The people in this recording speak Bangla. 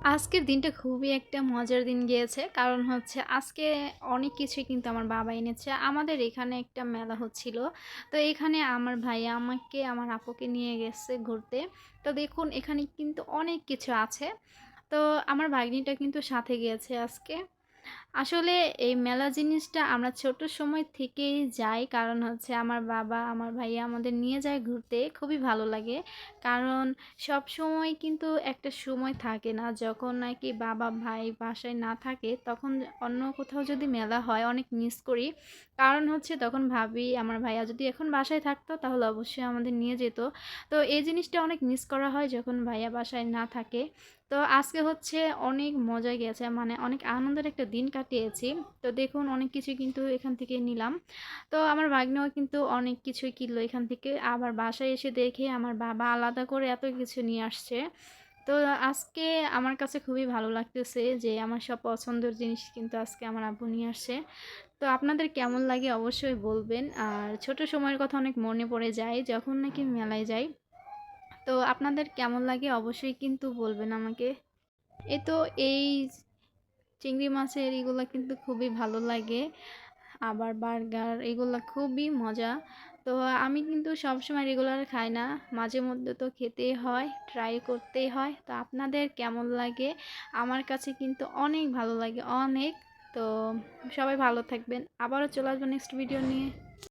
আজকের দিনটা খুবই একটা মজার দিন গিয়েছে। কারণ হচ্ছে আজকে অনেক কিছুই কিন্তু আমার বাবা এনেছে। আমাদের এখানে একটা মেলা হচ্ছিল। তো এখানে আমার ভাইয়া আমাকে, আমার আপুকে নিয়ে গেছে ঘুরতে। তো দেখুন এখানে কিন্তু অনেক কিছু আছে। তো আমার ভাগ্নিটা কিন্তু সাথে গিয়েছে আজকে। আসলে এই মেলা জিনিসটা আমরা ছোট সময় থেকেই যাই, কারণ হচ্ছে আমার বাবা আমার ভাইয়া আমাদের নিয়ে যায় ঘুরতে, খুবই ভালো লাগে। কারণ সব সময় কিন্তু একটা সময় থাকে না যখন নাকি বাবা ভাই বাসায় না থাকে, তখন অন্য কোথাও যদি মেলা হয় অনেক মিস করি। কারণ হচ্ছে তখন ভাবি আমার ভাইয়া যদি এখন বাসায় থাকতো তাহলে অবশ্যই আমাদের নিয়ে যেত। তো এই জিনিসটা অনেক মিস করা হয় যখন ভাইয়া বাসায় না থাকে। তো আজকে হচ্ছে অনেক মজা গেছে, মানে অনেক আনন্দের একটা দিন কাটিয়েছি। তো দেখুন অনেক কিছু কিন্তু এখান থেকে নিলাম। তো আমার ভাগ্নেও কিন্তু অনেক কিছুই কিনলো এখান থেকে, আবার বাসায় এসে দেখে আমার বাবা আলাদা করে এত কিছু নিয়ে আসছে। তো আজকে আমার কাছে খুবই ভালো লাগতেছে যে আমার সব পছন্দের জিনিস কিন্তু আজকে আমার আব্বু নিয়ে আসছে। তো আপনাদের কেমন লাগে অবশ্যই বলবেন। আর ছোট সময়ের কথা অনেক মনে পড়ে যায় যখন নাকি মেলায় যাই। তো আপনাদের কেমন লাগে অবশ্যই কিন্তু বলবেন আমাকে। তো এই চিংড়ি মাছের এগুলা কিন্তু খুবই ভালো লাগে। আবার বার্গার এগুলা খুবই মজা। তো আমি কিন্তু সবসময় রেগুলার খাই না, মাঝে মধ্যে তো খেতেই হয়, ট্রাই করতেই হয়। তো আপনাদের কেমন লাগে? আমার কাছে কিন্তু অনেক ভালো লাগে, অনেক। তো সবাই ভালো থাকবেন, আবারও চলে আসবেন নেক্সট ভিডিও নিয়ে।